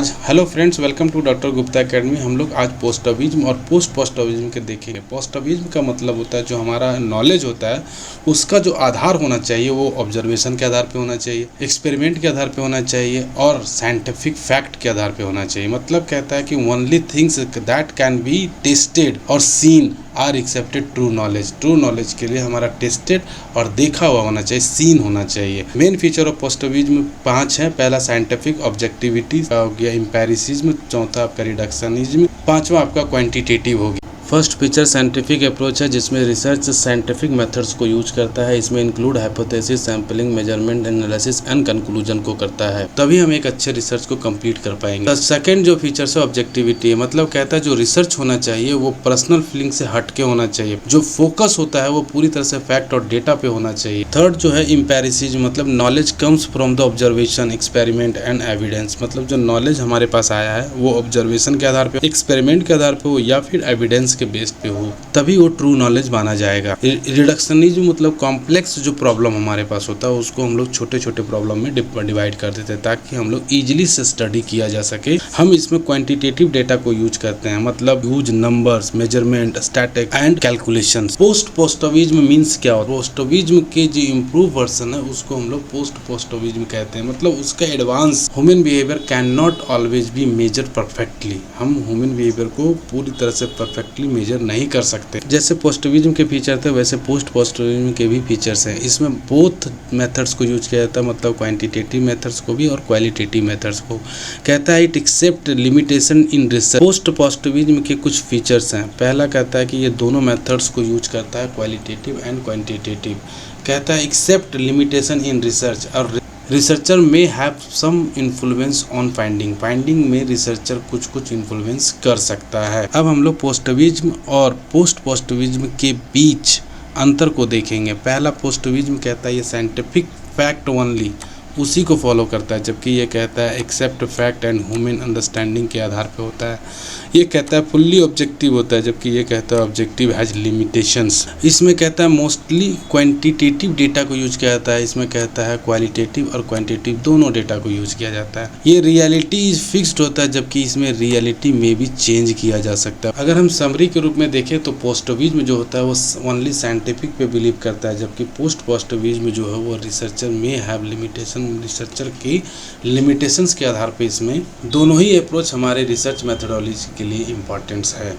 Hello friends, welcome to doctor Gupta academy. हम लोग आज पोस्टिविज्म और पोस्ट पोस्टिविज्म के देखेंगे। पोस्टिविज्म का मतलब होता है जो हमारा नॉलेज होता है उसका जो आधार होना चाहिए वो ऑब्जर्वेशन के आधार पे होना चाहिए, एक्सपेरिमेंट के आधार पे होना चाहिए और साइंटिफिक फैक्ट के आधार पे होना चाहिए। मतलब कहता है कि only things that can be tested और seen are accepted true knowledge. True knowledge के लिए हमारा टेस्टेड और देखा हुआ होना चाहिए, सीन होना चाहिए। मेन फीचर ऑफ पोस्टिविज्म 5 है। पहला साइंटिफिक ऑब्जेक्टिविटी हो गया, एम्पेरिसिज्म, चौथा आपका रिडक्शनिज्म, पांचवा आपका क्वांटिटेटिव हो गया। फर्स्ट फीचर साइंटिफिक अप्रोच है जिसमें रिसर्च साइंटिफिक मेथड्स को यूज करता है। इसमें include hypothesis, sampling, measurement, analysis and conclusion को करता है, तभी हम एक अच्छे रिसर्च को कंप्लीट कर पाएंगे। सेकंड जो फीचर है ऑब्जेक्टिविटी है। मतलब कहता है जो रिसर्च होना चाहिए वो पर्सनल फीलिंग से हटके होना चाहिए, जो फोकस होता है वो पूरी तरह से फैक्ट और डेटा पे होना चाहिए। थर्ड जो है एम्पेरिसिज्म, मतलब knowledge comes from the observation, experiment and evidence. मतलब जो नॉलेज हमारे पास आया है वो ऑब्जर्वेशन के आधार पे, एक्सपेरिमेंट के आधार पे हो या फिर एविडेंस के बेस पे हो, तभी वो ट्रू नॉलेज माना जाएगा। रिडक्शनिज्म मतलब कॉम्प्लेक्स जो प्रॉब्लम हमारे पास होता है उसको हम लोग छोटे छोटे प्रॉब्लम में डिवाइड कर देते हैं ताकि हम लोग इजीली से स्टडी किया जा सके। हम इसमें क्वांटिटेटिव डेटा को यूज करते हैं, मतलब use numbers, measurement, static and calculations. Post positivism means क्या होता है? पोस्टिविज्म के जो इम्प्रूव वर्जन है उसको हम लोग पोस्ट पोस्टिविज्म कहते हैं। मतलब उसका advance human behaviour can not always be measure perfectly. हम ह्यूमन बिहेवियर को पूरी तरह से परफेक्टली मेजर नहीं कर सकते। जैसे पोस्टिविज्म के फीचर थे वैसे पोस्ट पोस्टिविज्म के भी फीचर्स हैं। इसमें बोथ मेथड्स को यूज किया जाता है, मतलब क्वांटिटेटिव मेथड्स को भी और क्वालिटेटिव मेथड्स को। कहता है it accept limitation in research. Post positivism के कुछ फीचर्स हैं। पहला कहता है कि ये दोनों मेथड्स को यूज करता है, क्वालिटेटिव एंड क्वांटिटेटिव। कहता है एक्सेप्ट लिमिटेशन इन रिसर्च, और researcher may have some influence on finding में रिसर्चर कुछ इन्फ्लुएंस कर सकता है। अब हम लोग पोस्टिविज्म और पोस्ट पोस्टिविज्म के बीच अंतर को देखेंगे। पहला पोस्टिविज्म कहता है ये साइंटिफिक फैक्ट ओनली, उसी को फॉलो करता है, जबकि ये कहता है accept fact and human understanding के आधार पे होता है। ये कहता है फुल्ली ऑब्जेक्टिव होता है, जबकि ये कहता है ऑब्जेक्टिव हैज लिमिटेशंस। इसमें कहता है मोस्टली क्वांटिटेटिव डेटा को यूज किया जाता है, इसमें कहता है क्वालिटेटिव और क्वांटिटेटिव दोनों डेटा को यूज किया जाता है। ये रियलिटी इज फिक्स्ड होता है, जबकि इसमें रियलिटी में भी चेंज किया जा सकता है। अगर हम समरी के रूप में देखें तो पोस्टिविज्म जो होता है वो ओनली साइंटिफिक पे बिलीव करता है, जबकि पोस्ट पोस्टिविज्म जो है वो researcher may have limitation, researcher की लिमिटेशंस के आधार पे इसमें दोनों ही अप्रोच हमारे रिसर्च मेथोडोलॉजी के लिए इम्पोर्टेंस है।